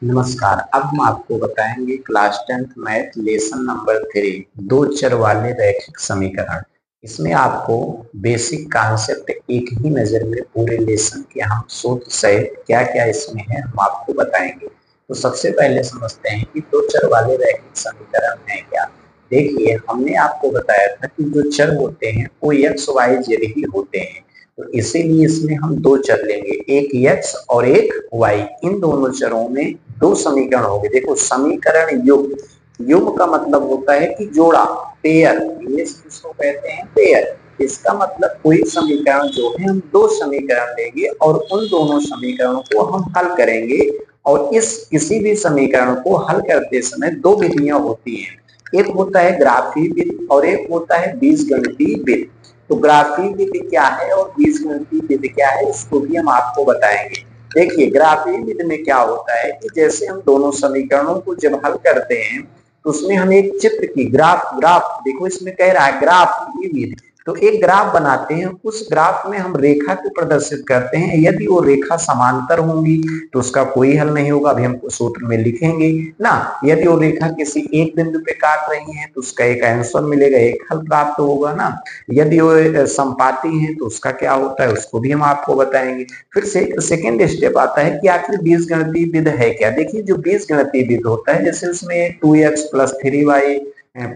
नमस्कार। अब हम आपको बताएंगे class 10th math lesson number 3 दो चर वाले रैखिक समीकरण। इसमें आपको बेसिक कॉन्सेप्ट एक ही नजर में पूरे लेसन के हम सूत्र सहित क्या क्या इसमें है हम आपको बताएंगे। तो सबसे पहले समझते हैं कि दो चर वाले रैखिक समीकरण है क्या। देखिए, हमने आपको बताया था कि जो चर होते हैं वो एक्स वाई जेड ही होते हैं। तो इसीलिए इसमें हम दो चर लेंगे, एक x और एक y। इन दोनों चरों में दो समीकरण होंगे। देखो, समीकरण युग का मतलब होता है कि जोड़ा, पेयर। ये इसको कहते हैं पेयर। इसका मतलब कोई समीकरण जो है हम दो समीकरण लेंगे और उन दोनों समीकरणों को हम हल करेंगे। और इस किसी भी समीकरण को हल करते समय दो विधियां होती हैं, एक होता है ग्राफीय विधि और एक होता है बीजगणितीय विधि। तो ग्राफीय विधि क्या है और बीजगणितीय विधि क्या है, इसको भी हम आपको बताएंगे। देखिए, ग्राफीय विधि में क्या होता है कि जैसे हम दोनों समीकरणों को जब हल करते हैं तो उसमें हम एक चित्र की ग्राफ ग्राफ देखो, इसमें कह रहा है ग्राफीय विधि। तो एक ग्राफ बनाते हैं, उस ग्राफ में हम रेखा को प्रदर्शित करते हैं। यदि वो रेखा समांतर होंगी तो उसका कोई हल नहीं होगा, अभी हम सूत्र में लिखेंगे ना। यदि वो रेखा किसी एक बिंदु पे काट रही है तो उसका एक आंसर मिलेगा, एक हल प्राप्त होगा ना। यदि वो संपाती है तो उसका क्या होता है, उसको भी हम आपको बताएंगे। फिर सेकेंड स्टेप आता है कि आखिर बीजगणितीय विधि है क्या। देखिए, जो बीजगणितीय विधि होता है, जैसे उसमें 2x+3y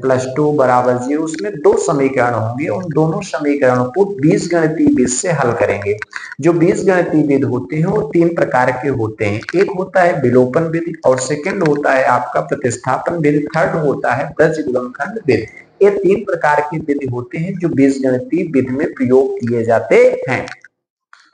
+2 = 0, उसमें दो समीकरण होंगे, उन दोनों समीकरणों को बीजगणितीय विधि से हल करेंगे। जो बीजगणितीय विधि होते हैं वो तीन प्रकार के होते हैं, एक होता है विलोपन विधि और सेकंड होता है आपका प्रतिस्थापन विधि, थर्ड होता है वृत्त गुणनखंड विधि। ये तीन प्रकार की विधि होते हैं जो बीजगणितीय विधि में प्रयोग किए जाते हैं।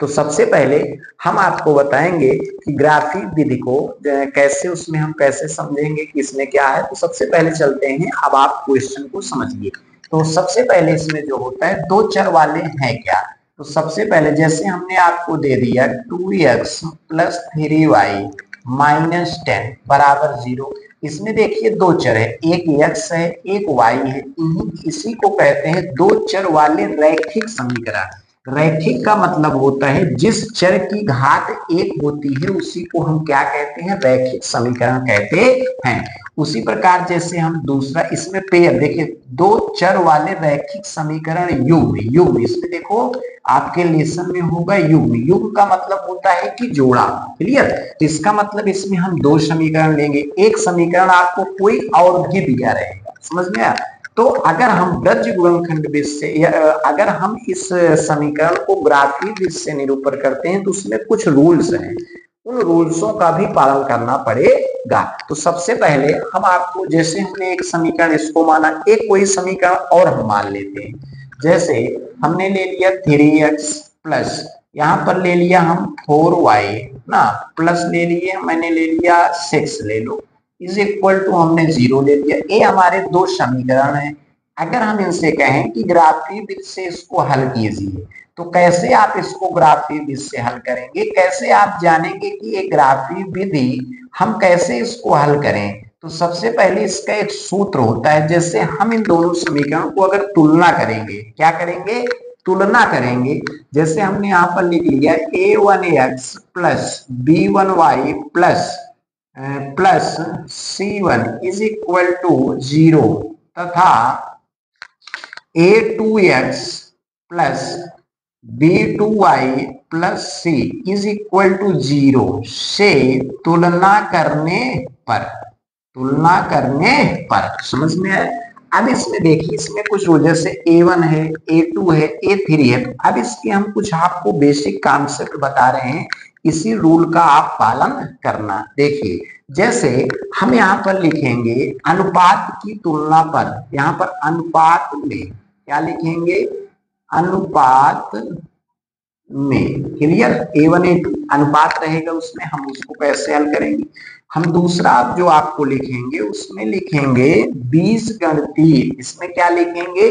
तो सबसे पहले हम आपको बताएंगे कि ग्राफीय विधि को कैसे, उसमें हम कैसे समझेंगे कि इसमें क्या है। तो सबसे पहले चलते हैं, अब आप क्वेश्चन को समझिए। तो सबसे पहले इसमें जो होता है दो चर वाले हैं क्या। तो सबसे पहले जैसे हमने आपको दे दिया 2x+3y -10 = 0। इसमें देखिए दो चर है, एक x है एक y है। इसी को कहते हैं दो चर वाले रैखिक समीकरण। रैखिक का मतलब होता है जिस चर की घात एक होती है उसी को हम क्या कहते हैं, रैखिक समीकरण कहते हैं। उसी प्रकार जैसे हम दूसरा इसमें पेयर, देखिए दो चर वाले रैखिक समीकरण युग्म इसमें देखो आपके लेसन में होगा युग्म का मतलब होता है कि जोड़ा। क्लियर। तो इसका मतलब इसमें हम दो समीकरण लेंगे, एक समीकरण आपको कोई और भी दिया रहेगा, समझ में आया। तो अगर हम वृत्त गुणनखंड विधि से अगर हम इस समीकरण को ग्राफीय विधि से निरूपण करते हैं तो उसमें कुछ रूल्स हैं, उन रूल्सों का भी पालन करना पड़ेगा। तो सबसे पहले हम आपको, जैसे हमने एक समीकरण इसको माना, एक कोई समीकरण और हम मान लेते हैं। जैसे हमने ले लिया 3x प्लस, यहाँ पर ले लिया हम 4y ना, प्लस ले लिए, मैंने ले लिया 6 ले लो, = हमने 0 ले लिया। ये हमारे दो समीकरण हैं। अगर हम इनसे कहें कि ग्राफीय विधि से इसको हल कीजिए, तो कैसे आप इसको ग्राफीय विधि से हल करेंगे, कैसे आप जानेंगे कि ये ग्राफीय विधि हम कैसे इसको हल करें। तो सबसे पहले इसका एक सूत्र होता है, जैसे हम इन दोनों समीकरणों को अगर तुलना करेंगे, क्या करेंगे, तुलना करेंगे। जैसे हमने यहाँ पर लिख लिया a1x + b1y +c1 = 0 तथा a2x b2y c = 0 से तुलना करने पर समझ में आए। अब इसमें देखिए, इसमें कुछ वजह से a1 है, a2 है, a3 है। अब इसके हम कुछ आपको बेसिक कॉन्सेप्ट बता रहे हैं, इसी रूल का आप पालन करना। देखिए, जैसे हम यहाँ पर लिखेंगे अनुपात की तुलना पर, यहाँ पर अनुपात में क्या लिखेंगे, अनुपात में। क्लियर। a1 a2 अनुपात रहेगा, उसमें हम उसको कैसे हल करेंगे। हम दूसरा जो आपको लिखेंगे उसमें लिखेंगे बीजगणितीय, इसमें क्या लिखेंगे,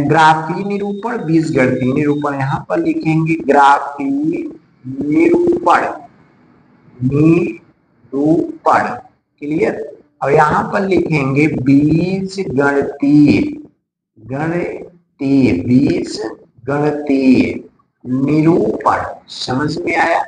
ग्राफीय निरूपण बीजगणितीय निरूपण। यहाँ पर लिखेंगे ग्राफीय निरूपण निरूपण। क्लियर। और यहाँ पर लिखेंगे बीजगणितीय बीजगणितीय निरूपण। समझ में आया।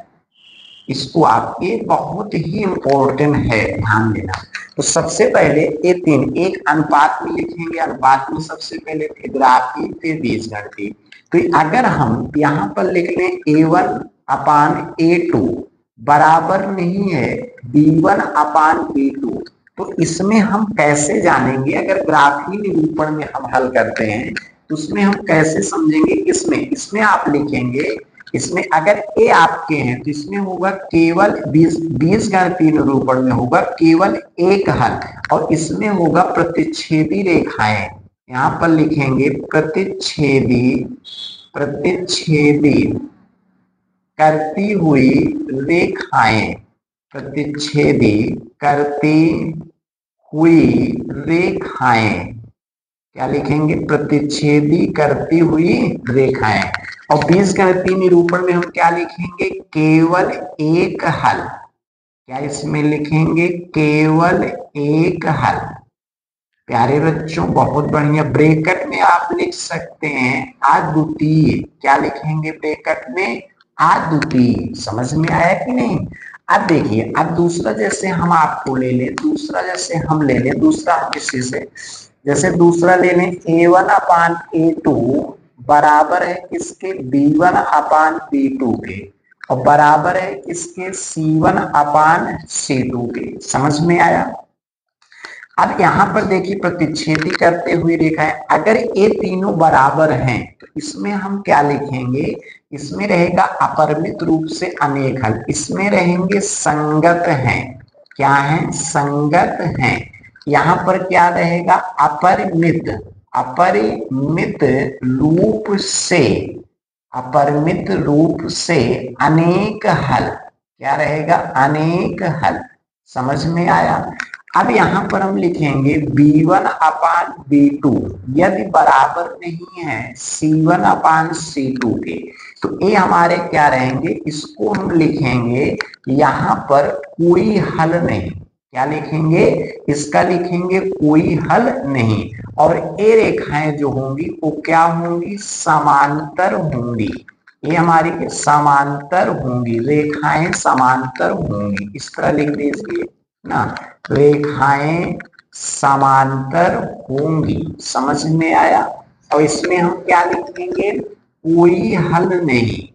इसको आपके बहुत ही इम्पोर्टेंट है, ध्यान देना। तो सबसे पहले ये तीन एक अनुपात में लिखेंगे, अनुपात में सबसे पहले थे ग्राफी फिर बीजगणितीय। तो अगर हम यहाँ पर लिख लें A1/A2 बराबर नहीं है B1/B2, तो इसमें हम कैसे जानेंगे? अगर ग्राफी निरूपण में हम हल करते हैं तो उसमें हम कैसे समझेंगे? इसमें आप लिखेंगे, इसमें अगर ए आपके हैं तो इसमें होगा केवल बीजगणितीय निरूपण में होगा केवल एक हल, और इसमें होगा प्रतिच्छेदी रेखाएं। यहां पर लिखेंगे प्रतिच्छेदी करती हुई रेखाएं, प्रतिच्छेदी करती हुई रेखाएं, क्या लिखेंगे? प्रतिच्छेदी करती हुई रेखाएं। और बीजगणितीय निरूपण में हम क्या लिखेंगे? केवल एक हल। क्या इसमें लिखेंगे? केवल एक हल। प्यारे बच्चों बहुत बढ़िया। ब्रैकेट में आप लिख सकते हैं अद्वितीय। क्या लिखेंगे ब्रैकेट में? अद्वितीय। समझ में आया कि नहीं? अब देखिए, अब दूसरा जैसे हम आपको ले लें, दूसरा जैसे हम ले लें, दूसरा हम किसी से जैसे दूसरा ले लें A1/A2 बराबर है किसके? B1/B2 के, और बराबर है किसके? C1/C2 के। समझ में आया? अब यहाँ पर देखिए प्रतिच्छेदी करते हुए रेखा है, अगर ये तीनों बराबर हैं तो इसमें हम क्या लिखेंगे? इसमें रहेगा अपरिमित रूप से अनेक हल, इसमें रहेंगे संगत हैं। क्या है? संगत हैं। यहाँ पर क्या रहेगा? अपरिमित अपरिमित रूप से अनेक हल। क्या रहेगा? अनेक हल। समझ में आया? अब यहाँ पर हम लिखेंगे B1/B2 यदि बराबर नहीं है C1/C2 के, तो ये हमारे क्या रहेंगे? इसको हम लिखेंगे यहाँ पर कोई हल नहीं। क्या लिखेंगे? इसका लिखेंगे कोई हल नहीं। और ये रेखाएं जो होंगी वो क्या होंगी? समांतर होंगी। ये हमारी समांतर होंगी, रेखाएं समांतर होंगी। इस तरह लिख दीजिए ना, रेखाएं समांतर होंगी। समझ में आया? और इसमें हम क्या लिखेंगे? कोई हल नहीं।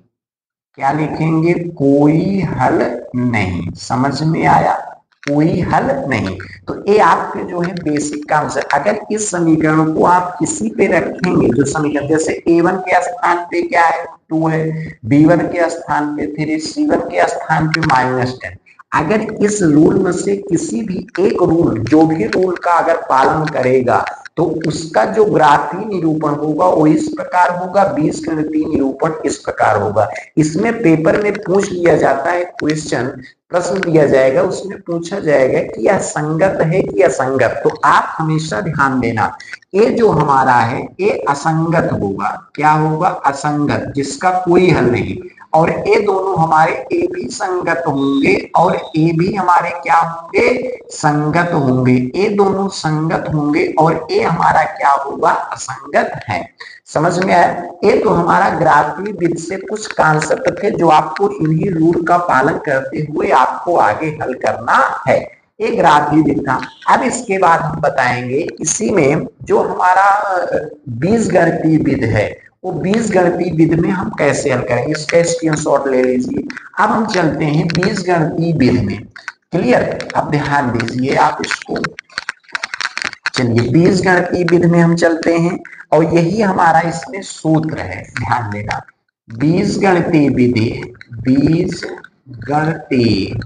क्या लिखेंगे? कोई हल नहीं। समझ में आया? कोई हल नहीं। तो ये आपके जो है बेसिक कॉन्सेप्ट। अगर इस समीकरण को आप किसी पे रखेंगे, जो समीकरण जैसे A1 के स्थान पे क्या है? 2 है, B1 के स्थान पे 3, C1 के स्थान पे -10। अगर इस रूल में से किसी भी एक रूल, जो भी रूल का अगर पालन करेगा तो उसका जो ग्राफी निरूपण होगा वो इस प्रकार होगा, बीजगणितीय निरूपण इस प्रकार होगा। इसमें पेपर में पूछ लिया जाता है क्वेश्चन, प्रश्न दिया जाएगा, उसमें पूछा जाएगा कि यह संगत है कि असंगत। तो आप हमेशा ध्यान देना, ये जो हमारा है ये असंगत होगा। क्या होगा? असंगत, जिसका कोई हल नहीं। और ये दोनों हमारे ए भी संगत होंगे और ए भी हमारे क्या होंगे? संगत होंगे। ये दोनों संगत होंगे और ये हमारा क्या होगा? असंगत है। समझ में आया? ये तो हमारा ग्राफी विधि से कुछ कॉन्सेप्ट थे जो आपको इन्हीं रूल का पालन करते हुए आपको आगे हल करना है। ये ग्राफी विधि था। अब इसके बाद हम बताएंगे इसी में जो हमारा बीजगणितीय विधि है, वो बीजगणितीय विधि में हम कैसे हल करेंगे, इसका स्क्रीनशॉट ले लीजिए। अब हम चलते हैं बीजगणितीय विधि में। क्लियर? अब ध्यान दीजिए आप इसको। चलिए बीजगणितीय विधि में हम चलते हैं और यही हमारा इसमें सूत्र है, ध्यान देना। बीजगणितीय विधि, बीजगणितीय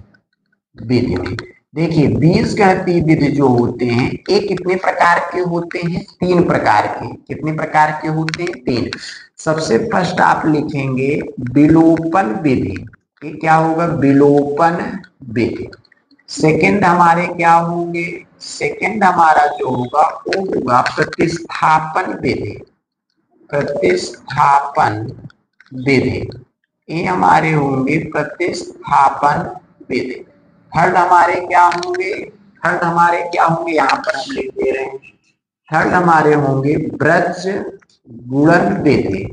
विधि में देखिए, बीजगणितीय विधि जो होते हैं ये कितने प्रकार के होते हैं? 3 प्रकार के। कितने प्रकार के होते हैं? 3। सबसे फर्स्ट आप लिखेंगे विलोपन विधि। ये क्या होगा? विलोपन विधि। सेकंड हमारे क्या होंगे? सेकंड हमारा जो होगा वो होगा प्रतिस्थापन विधि। प्रतिस्थापन विधि, ये हमारे होंगे प्रतिस्थापन विधि। थर्ड हमारे क्या होंगे? थर्ड हमारे क्या होंगे? यहाँ पर हम लिख दे रहे हैं। थर्ड हमारे होंगे वृत्त गुणन विधि।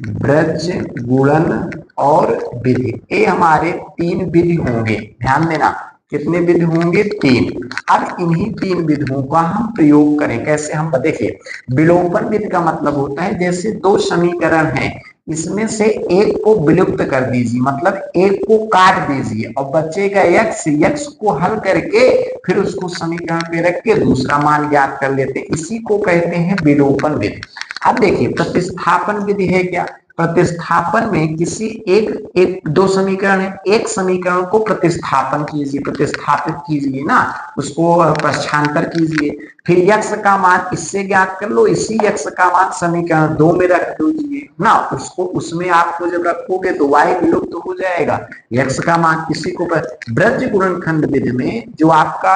ब्रज गुणन और विधि, ये हमारे 3 विधि होंगे। ध्यान देना, कितने विधि होंगे? 3। अब इन्हीं 3 विधियों का हम प्रयोग करें। कैसे? हम देखिए, विलोपन विधि का मतलब होता है जैसे 2 समीकरण हैं, इसमें से एक को विलुप्त कर दीजिए, मतलब एक को काट दीजिए और बचेगा x, x को हल करके फिर उसको समीकरण पे रख के दूसरा मान ज्ञात कर लेते हैं, इसी को कहते हैं विलोपन विधि। अब देखिए, प्रतिस्थापन विधि है क्या? प्रतिस्थापन में किसी एक 2 समीकरण है, एक समीकरण को प्रतिस्थापन कीजिए, प्रतिस्थापित कीजिए ना, उसको प्रश्नांतर कीजिए, फिर यक्स का मान इससे ज्ञात कर लो, इसी यक्स का मान समीकरण 2 में रख दीजिए ना, उसको उसमें आपको जब रखोगे तो y विलुप्त हो जाएगा, यक्स का मान इसी को ब्रज गुणनखंड विधि में जो आपका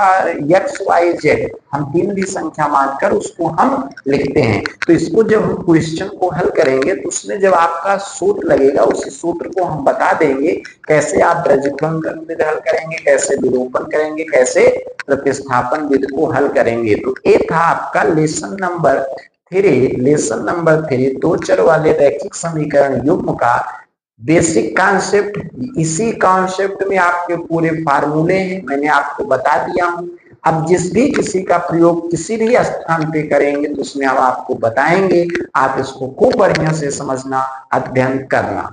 यक्स वाई जेड हम 3 भी संख्या मानकर उसको हम लिखते हैं। तो इसको जब हम क्वेश्चन को हल करेंगे तो उसमें जब आपका सूत्र लगेगा, उसी सूत्र को हम बता देंगे कैसे आप ब्रज गुणनखंड विधि हल करेंगे, कैसे विलोपन करेंगे, कैसे प्रतिस्थापन विधि को हल करेंगे। तो ये था आपका लेसन नंबर 3, 2 चर वाले रैखिक समीकरण युग्म का बेसिक कॉन्सेप्ट। इसी कॉन्सेप्ट में आपके पूरे फार्मूले हैं, मैंने आपको बता दिया हूं। अब जिस भी किसी का प्रयोग किसी भी स्थान पे करेंगे तो उसमें हम आपको बताएंगे, आप इसको खूब बढ़िया से समझना, अध्ययन करना।